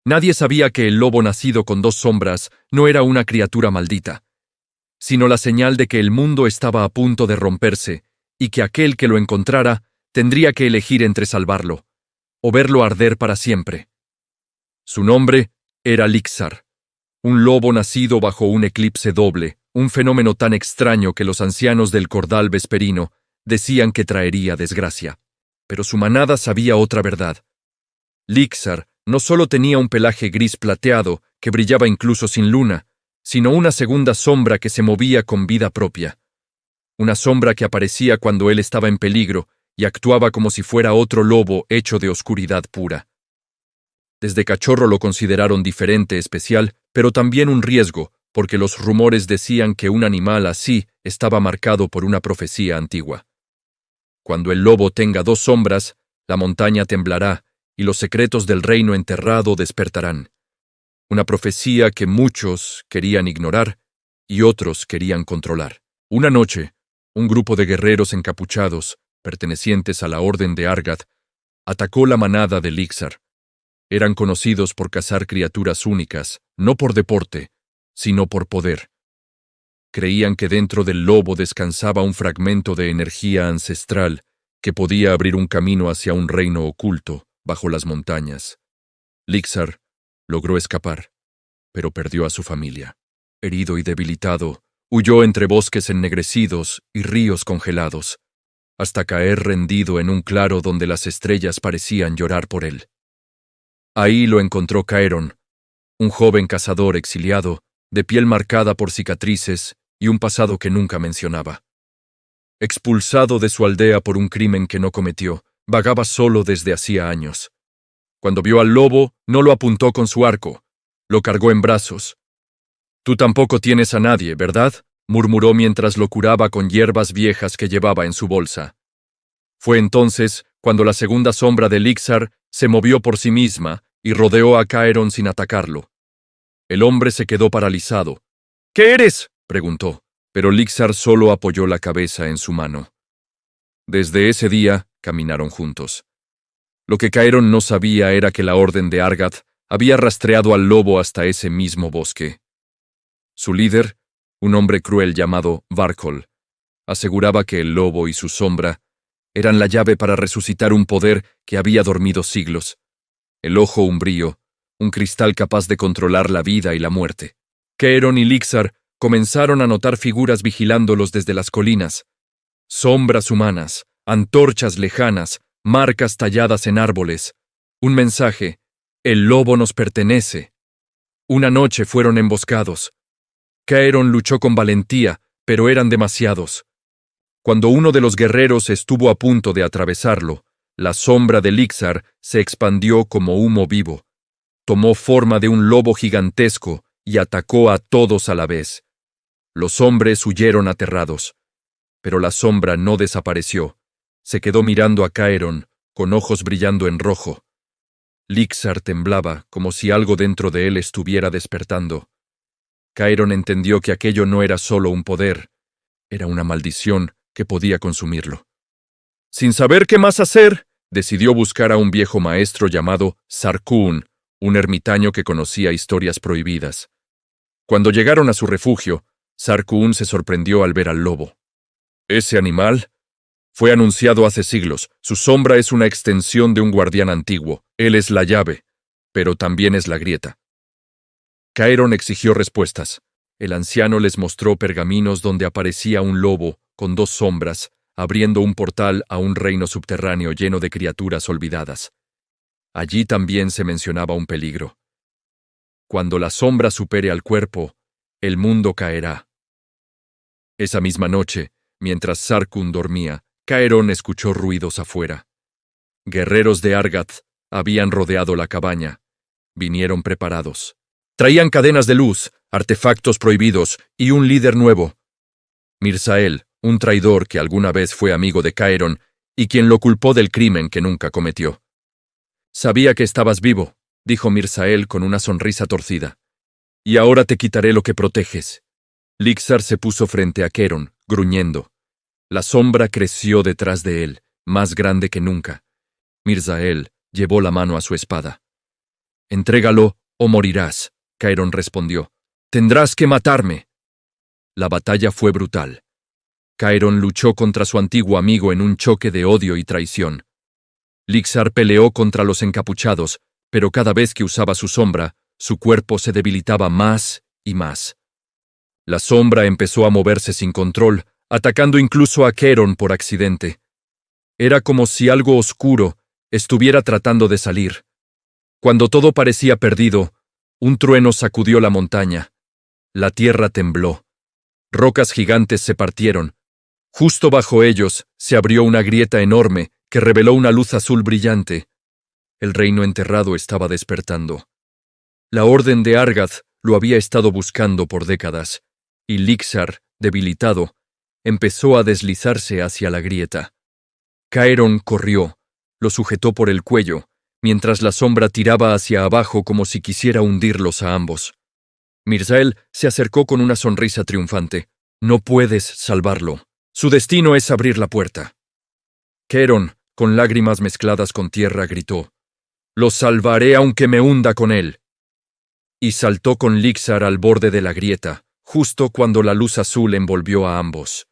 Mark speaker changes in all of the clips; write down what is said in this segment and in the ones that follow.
Speaker 1: Nadie sabía que el lobo nacido con dos sombras no era una criatura maldita, sino la señal de que el mundo estaba a punto de romperse y que aquel que lo encontrara tendría que elegir entre salvarlo o verlo arder para siempre. Su nombre era Lixar, un lobo nacido bajo un eclipse doble, un fenómeno tan extraño que los ancianos del Cordal Vesperino decían que traería desgracia. Pero su manada sabía otra verdad. Lixar no solo tenía un pelaje gris plateado que brillaba incluso sin luna, sino una segunda sombra que se movía con vida propia. Una sombra que aparecía cuando él estaba en peligro y actuaba como si fuera otro lobo hecho de oscuridad pura. Desde cachorro lo consideraron diferente, especial, pero también un riesgo, porque los rumores decían que un animal así estaba marcado por una profecía antigua. Cuando el lobo tenga dos sombras, la montaña temblará y los secretos del reino enterrado despertarán. Una profecía que muchos querían ignorar y otros querían controlar. Una noche, un grupo de guerreros encapuchados, pertenecientes a la Orden de Argath, atacó la manada de Lixar. Eran conocidos por cazar criaturas únicas, no por deporte, sino por poder. Creían que dentro del lobo descansaba un fragmento de energía ancestral que podía abrir un camino hacia un reino oculto bajo las montañas. Lixar logró escapar, pero perdió a su familia. Herido y debilitado, huyó entre bosques ennegrecidos y ríos congelados, hasta caer rendido en un claro donde las estrellas parecían llorar por él. Ahí lo encontró Caeron, un joven cazador exiliado, de piel marcada por cicatrices y un pasado que nunca mencionaba. Expulsado de su aldea por un crimen que no cometió, vagaba solo desde hacía años. Cuando vio al lobo, no lo apuntó con su arco, lo cargó en brazos. «Tú tampoco tienes a nadie, ¿verdad?», murmuró mientras lo curaba con hierbas viejas que llevaba en su bolsa. Fue entonces cuando la segunda sombra de Lixar se movió por sí misma y rodeó a Caeron sin atacarlo. El hombre se quedó paralizado. «¿Qué eres?», preguntó, pero Lixar solo apoyó la cabeza en su mano. Desde ese día caminaron juntos. Lo que Caeron no sabía era que la Orden de Argath había rastreado al lobo hasta ese mismo bosque. Su líder, un hombre cruel llamado Varkol, aseguraba que el lobo y su sombra eran la llave para resucitar un poder que había dormido siglos. El ojo umbrío, un cristal capaz de controlar la vida y la muerte. Caeron y Lixar comenzaron a notar figuras vigilándolos desde las colinas. Sombras humanas, antorchas lejanas, marcas talladas en árboles. Un mensaje: el lobo nos pertenece. Una noche fueron emboscados. Caeron luchó con valentía, pero eran demasiados. Cuando uno de los guerreros estuvo a punto de atravesarlo, la sombra de Lixar se expandió como humo vivo. Tomó forma de un lobo gigantesco y atacó a todos a la vez. Los hombres huyeron aterrados, pero la sombra no desapareció. Se quedó mirando a Caeron, con ojos brillando en rojo. Lixar temblaba, como si algo dentro de él estuviera despertando. Caeron entendió que aquello no era solo un poder, era una maldición que podía consumirlo. Sin saber qué más hacer, decidió buscar a un viejo maestro llamado Sarkún, un ermitaño que conocía historias prohibidas. Cuando llegaron a su refugio, Sarkún se sorprendió al ver al lobo. «¿Ese animal?», fue anunciado hace siglos. Su sombra es una extensión de un guardián antiguo. Él es la llave, pero también es la grieta. Caeron exigió respuestas. El anciano les mostró pergaminos donde aparecía un lobo con dos sombras, abriendo un portal a un reino subterráneo lleno de criaturas olvidadas. Allí también se mencionaba un peligro. Cuando la sombra supere al cuerpo, el mundo caerá. Esa misma noche, mientras Sarkún dormía, Caeron escuchó ruidos afuera. Guerreros de Argath habían rodeado la cabaña. Vinieron preparados. Traían cadenas de luz, artefactos prohibidos y un líder nuevo. Mirsael, un traidor que alguna vez fue amigo de Caeron y quien lo culpó del crimen que nunca cometió. «Sabía que estabas vivo», dijo Mirsael con una sonrisa torcida. «Y ahora te quitaré lo que proteges». Lixar se puso frente a Caeron, gruñendo. La sombra creció detrás de él, más grande que nunca. Mirsael llevó la mano a su espada. Entrégalo o morirás, Caeron respondió. Tendrás que matarme. La batalla fue brutal. Caeron luchó contra su antiguo amigo en un choque de odio y traición. Lixar peleó contra los encapuchados, pero cada vez que usaba su sombra, su cuerpo se debilitaba más y más. La sombra empezó a moverse sin control, atacando incluso a Caeron por accidente. Era como si algo oscuro estuviera tratando de salir. Cuando todo parecía perdido, un trueno sacudió la montaña. La tierra tembló. Rocas gigantes se partieron. Justo bajo ellos se abrió una grieta enorme que reveló una luz azul brillante. El reino enterrado estaba despertando. La Orden de Argath lo había estado buscando por décadas, y Lixar, debilitado, empezó a deslizarse hacia la grieta. Caeron corrió, lo sujetó por el cuello, mientras la sombra tiraba hacia abajo como si quisiera hundirlos a ambos. Mirzael se acercó con una sonrisa triunfante. No puedes salvarlo. Su destino es abrir la puerta. Caeron, con lágrimas mezcladas con tierra, gritó: «Lo salvaré aunque me hunda con él». Y saltó con Lixar al borde de la grieta, justo cuando la luz azul envolvió a ambos.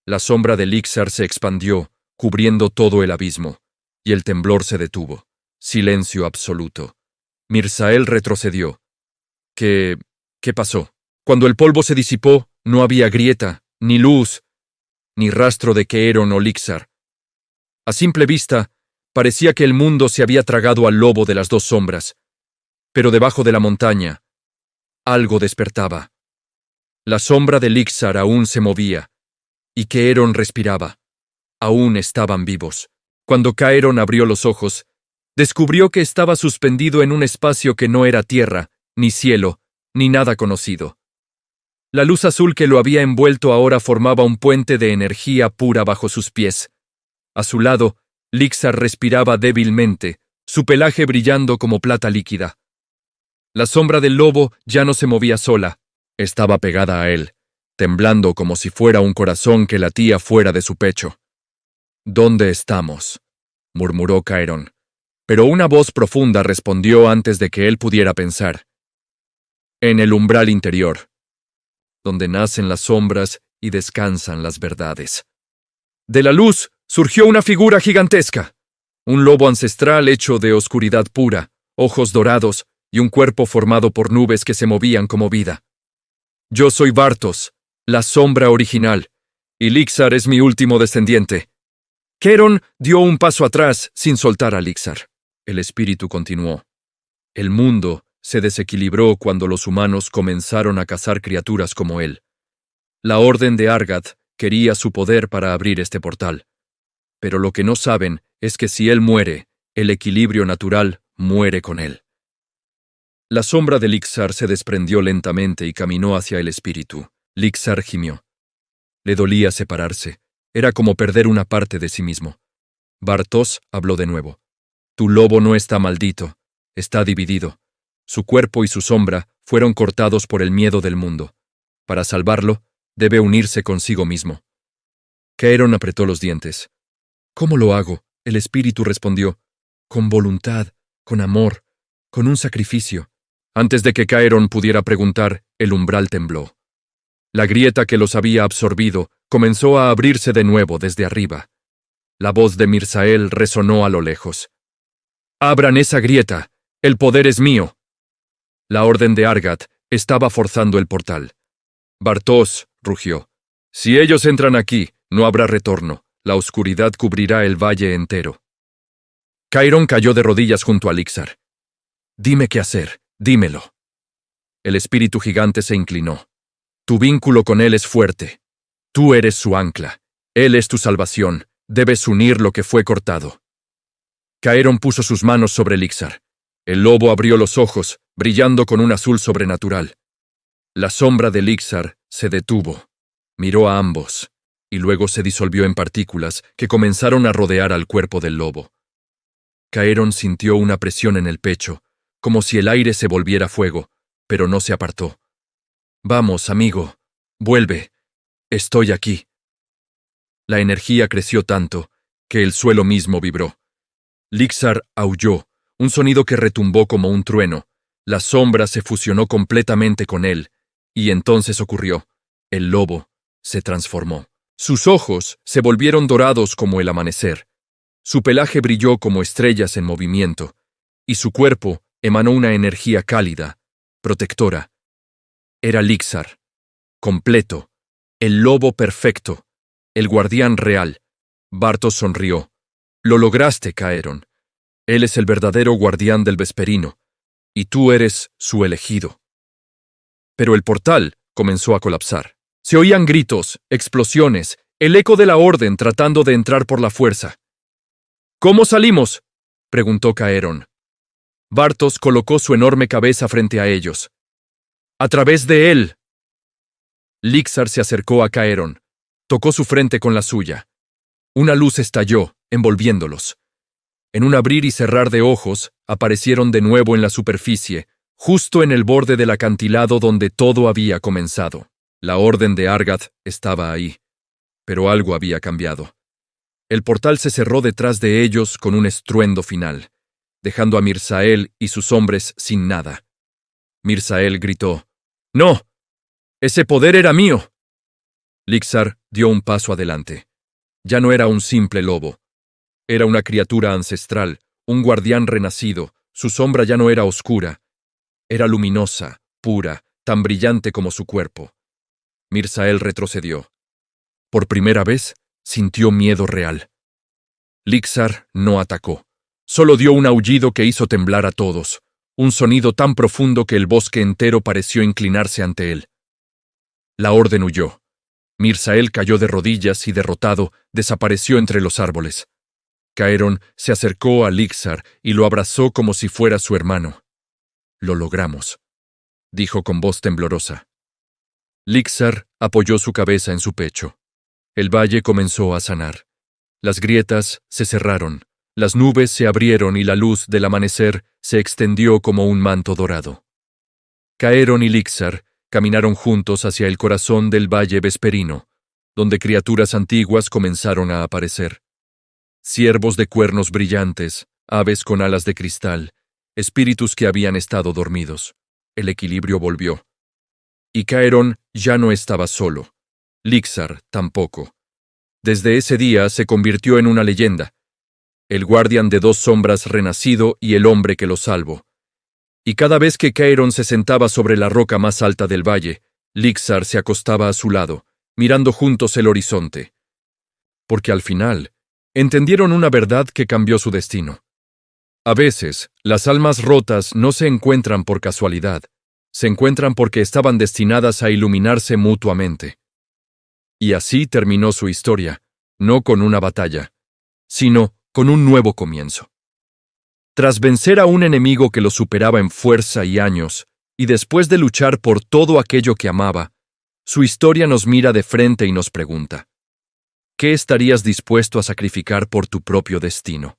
Speaker 1: La sombra de Lixar se expandió, cubriendo todo el abismo, y el temblor se detuvo. Silencio absoluto. Mirzael retrocedió. ¿Qué pasó? Cuando el polvo se disipó, no había grieta, ni luz, ni rastro de Caeron o Lixar. A simple vista, parecía que el mundo se había tragado al lobo de las dos sombras. Pero debajo de la montaña, algo despertaba. La sombra de Lixar aún se movía, y Caeron respiraba. Aún estaban vivos. Cuando Caeron abrió los ojos, descubrió que estaba suspendido en un espacio que no era tierra, ni cielo, ni nada conocido. La luz azul que lo había envuelto ahora formaba un puente de energía pura bajo sus pies. A su lado, Lixar respiraba débilmente, su pelaje brillando como plata líquida. La sombra del lobo ya no se movía sola, estaba pegada a él, temblando como si fuera un corazón que latía fuera de su pecho. «¿Dónde estamos?», murmuró Caeron, pero una voz profunda respondió antes de que él pudiera pensar. «En el umbral interior, donde nacen las sombras y descansan las verdades». De la luz surgió una figura gigantesca, un lobo ancestral hecho de oscuridad pura, ojos dorados y un cuerpo formado por nubes que se movían como vida. «Yo soy Bartos, la sombra original, y Lixar es mi último descendiente». Caeron dio un paso atrás sin soltar a Lixar. El espíritu continuó. El mundo se desequilibró cuando los humanos comenzaron a cazar criaturas como él. La Orden de Argath quería su poder para abrir este portal. Pero lo que no saben es que si él muere, el equilibrio natural muere con él. La sombra de Lixar se desprendió lentamente y caminó hacia el espíritu. Lixar gimió. Le dolía separarse. Era como perder una parte de sí mismo. Bartos habló de nuevo. «Tu lobo no está maldito, está dividido. Su cuerpo y su sombra fueron cortados por el miedo del mundo. Para salvarlo, debe unirse consigo mismo». Caeron apretó los dientes. «¿Cómo lo hago?», el espíritu respondió. «Con voluntad, con amor, con un sacrificio». Antes de que Caeron pudiera preguntar, el umbral tembló. La grieta que los había absorbido comenzó a abrirse de nuevo desde arriba. La voz de Mirzael resonó a lo lejos. «Abran esa grieta, el poder es mío». La Orden de Argath estaba forzando el portal. Bartos rugió. «Si ellos entran aquí, no habrá retorno. La oscuridad cubrirá el valle entero». Caeron cayó de rodillas junto a Lixar. «Dime qué hacer, dímelo». El espíritu gigante se inclinó. «Tu vínculo con él es fuerte. Tú eres su ancla. Él es tu salvación. Debes unir lo que fue cortado». Caeron puso sus manos sobre Lixar. El lobo abrió los ojos, brillando con un azul sobrenatural. La sombra de Lixar se detuvo. Miró a ambos, y luego se disolvió en partículas que comenzaron a rodear al cuerpo del lobo. Caeron sintió una presión en el pecho, como si el aire se volviera fuego, pero no se apartó. «Vamos, amigo, vuelve. Estoy aquí». La energía creció tanto que el suelo mismo vibró. Lixar aulló, un sonido que retumbó como un trueno. La sombra se fusionó completamente con él, y entonces ocurrió. El lobo se transformó. Sus ojos se volvieron dorados como el amanecer. Su pelaje brilló como estrellas en movimiento, y su cuerpo emanó una energía cálida, protectora. Era Lixar, completo, el lobo perfecto, el guardián real. Bartos sonrió. Lo lograste, Caeron. Él es el verdadero guardián del Vesperino, y tú eres su elegido. Pero el portal comenzó a colapsar. Se oían gritos, explosiones, el eco de la orden tratando de entrar por la fuerza. ¿Cómo salimos?, preguntó Caeron. Bartos colocó su enorme cabeza frente a ellos. ¡A través de él! Lixar se acercó a Caeron. Tocó su frente con la suya. Una luz estalló, envolviéndolos. En un abrir y cerrar de ojos, aparecieron de nuevo en la superficie, justo en el borde del acantilado donde todo había comenzado. La orden de Argath estaba ahí, pero algo había cambiado. El portal se cerró detrás de ellos con un estruendo final, dejando a Mirsael y sus hombres sin nada. Mirsael gritó: ¡No! ¡Ese poder era mío! Lixar dio un paso adelante. Ya no era un simple lobo. Era una criatura ancestral, un guardián renacido. Su sombra ya no era oscura. Era luminosa, pura, tan brillante como su cuerpo. Mirsael retrocedió. Por primera vez, sintió miedo real. Lixar no atacó. Solo dio un aullido que hizo temblar a todos, un sonido tan profundo que el bosque entero pareció inclinarse ante él. La orden huyó. Mirsael cayó de rodillas y, derrotado, desapareció entre los árboles. Caeron se acercó a Lixar y lo abrazó como si fuera su hermano. «Lo logramos», dijo con voz temblorosa. Lixar apoyó su cabeza en su pecho. El valle comenzó a sanar. Las grietas se cerraron, las nubes se abrieron y la luz del amanecer se extendió como un manto dorado. Caeron y Lixar caminaron juntos hacia el corazón del valle vesperino, donde criaturas antiguas comenzaron a aparecer. Ciervos de cuernos brillantes, aves con alas de cristal, espíritus que habían estado dormidos. El equilibrio volvió. Y Caeron ya no estaba solo. Lixar tampoco. Desde ese día se convirtió en una leyenda, el guardián de dos sombras renacido y el hombre que lo salvó. Y cada vez que Caeron se sentaba sobre la roca más alta del valle, Lixar se acostaba a su lado, mirando juntos el horizonte. Porque al final, entendieron una verdad que cambió su destino. A veces, las almas rotas no se encuentran por casualidad, se encuentran porque estaban destinadas a iluminarse mutuamente. Y así terminó su historia, no con una batalla, sino con un nuevo comienzo. Tras vencer a un enemigo que lo superaba en fuerza y años, y después de luchar por todo aquello que amaba, su historia nos mira de frente y nos pregunta: ¿qué estarías dispuesto a sacrificar por tu propio destino?